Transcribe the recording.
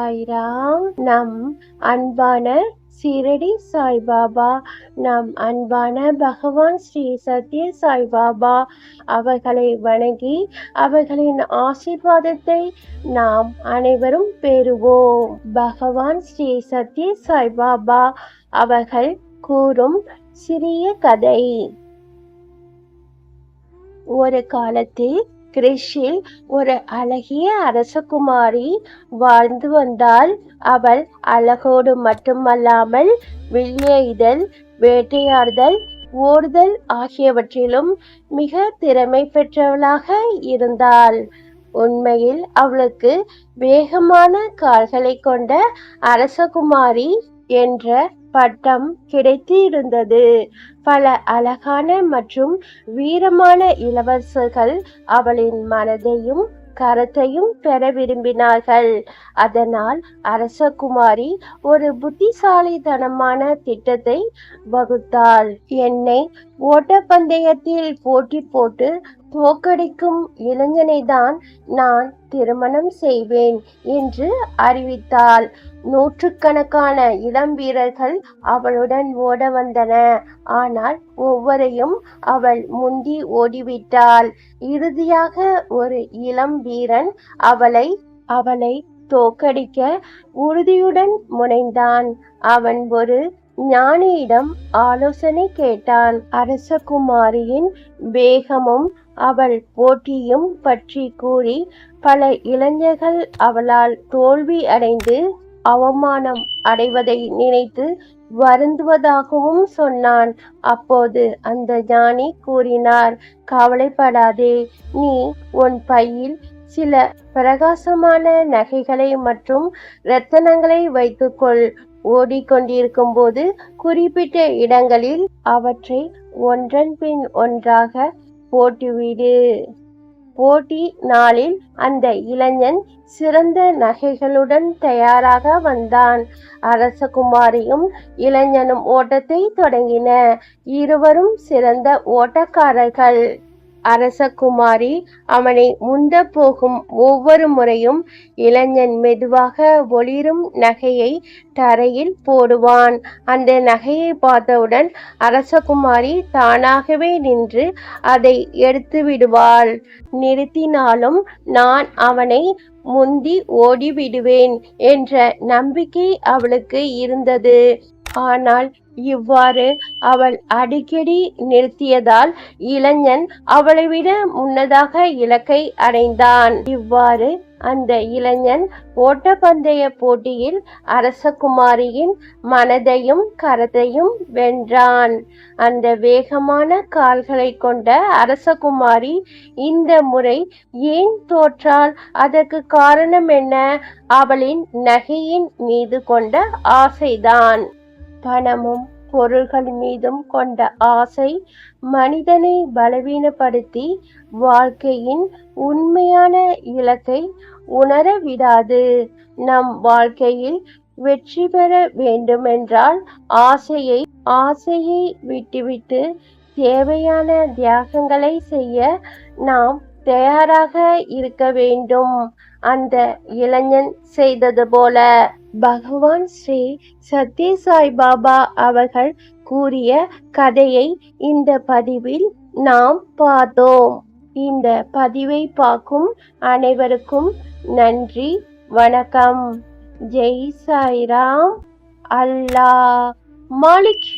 சாய்ராம். நம் அன்பான சீரடி சாய்பாபா, நம் அன்பான பகவான் ஸ்ரீ சத்ய சாய்பாபா அவர்களை வணங்கி அவர்களின் ஆசீர்வாதத்தை நாம் அனைவரும் பெறுவோம். பகவான் ஸ்ரீ சத்ய சாய்பாபா அவர்கள் கூறும் சிறிய கதை. ஒரு காலத்தில் கிரிஷில் ஒரு அழகிய அரசகுமாரி வாழ்ந்து வந்தாள். அவள் அழகோடு மட்டுமல்லாமல் வில்லையிடல், வேட்டையாடுதல், ஓடுதல் ஆகியவற்றிலும் மிக திறமை பெற்றவளாக இருந்தாள். உண்மையில் அவளுக்கு வேகமான கால்களை கொண்ட அரசகுமாரி என்ற பட்டம் கிடைத்து இருந்தது. பல அழகான மற்றும் வீரமான இளவரசர்கள் அவளின் மனதையும் கரத்தையும் பெற விரும்பினார்கள். அதனால் அரசகுமாரி ஒரு புத்திசாலித்தனமான திட்டத்தை வகுத்தாள். என்னை ஓட்டப்பந்தயத்தில் போட்டி போட்டு தோற்கடிக்கும் இளைஞனை தான் நான் திருமணம் செய்வேன் என்று அறிவித்தாள். நூற்றுக்கணக்கான இளம் வீரர்கள் அவளுடன் ஓட வந்தனர். ஆனால் ஒவ்வொருவரையும் அவள் முந்தி ஓடிவிட்டாள். இறுதியாக ஒரு இளம் வீரன் அவளை தோற்கடிக்க உறுதியுடன் முனைந்தான். அவன் ஒரு ஞானியிடம் ஆலோசனை கேட்டான். அரசகுமாரியின் வேகமும் அவள் போட்டியும் பற்றி கூறி பல இளைஞர்கள் அவளால் தோல்வி அடைந்து அவமானம் அடைவதை நினைத்து வருந்துவதாகவும் சொன்னான். அப்போது அந்த ஞானி கூறினார், கவலைப்படாதே, நீ உன் பையில் சில பிரகாசமான நகைகளை மற்றும் இரத்தனங்களை வைத்துக்கொள். ஓடிக்கொண்டிருக்கும் போது குறிப்பிட்ட இடங்களில் அவற்றை ஒன்றன் பின் ஒன்றாக போட்டுவிடு. போட்டி நாளில் அந்த இளைஞன் சிறந்த நகைகளுடன் தயாராக வந்தான். அரசகுமாரியும் இளைஞனும் ஓட்டத்தை தொடங்கின. இருவரும் சிறந்த ஓட்டக்காரர்கள். அரசகுமாரி அவனை முந்த போகும் ஒவ்வொரு முறையும் இளைஞன் மெதுவாக ஒளிரும் நகையை தரையில் போடுவான். அந்த நகையை பார்த்தவுடன் அரசகுமாரி தானாகவே நின்று அதை எடுத்து விடுவாள். நிறுத்தினாலும் நான் அவனை முந்தி ஓடிவிடுவேன் என்ற நம்பிக்கை அவளுக்கு இருந்தது. ஆனால் இவ்வாறு அவள் அடிக்கடி நிறுத்தியதால் இளைஞன் அவளை விட முன்னதாக இலக்கை அடைந்தான். இவ்வாறு அந்த இளைஞன் ஓட்டப்பந்தய போட்டியில் அரசகுமாரியின் மனதையும் கரத்தையும் வென்றான். அந்த வேகமான கால்களை கொண்ட அரசகுமாரி இந்த முறை ஏன் தோற்றாள்? அதற்கு காரணம் என்ன? அவளின் நகையின் மீது கொண்ட ஆசைதான். பணமும் பொருள்கள் மீதும் கொண்ட ஆசை மனிதனை பலவீனப்படுத்தி வாழ்க்கையின் உண்மையான இலக்கை உணர விடாது. நம் வாழ்க்கையில் வெற்றி பெற வேண்டுமென்றால் ஆசையை விட்டுவிட்டு தேவையான தியாகங்களை செய்ய நாம் தயாராக இருக்க வேண்டும். அந்த இளைஞன் செய்தது போல பகவான் ஸ்ரீ சத்ய சாய்பாபா அவர்கள் கூறிய கதையை இந்த பதிவில் நாம் பார்த்தோம். இந்த பதிவை பார்க்கும் அனைவருக்கும் நன்றி, வணக்கம். ஜெய் சாய்ராம். அல்லாஹ் மாலிக்.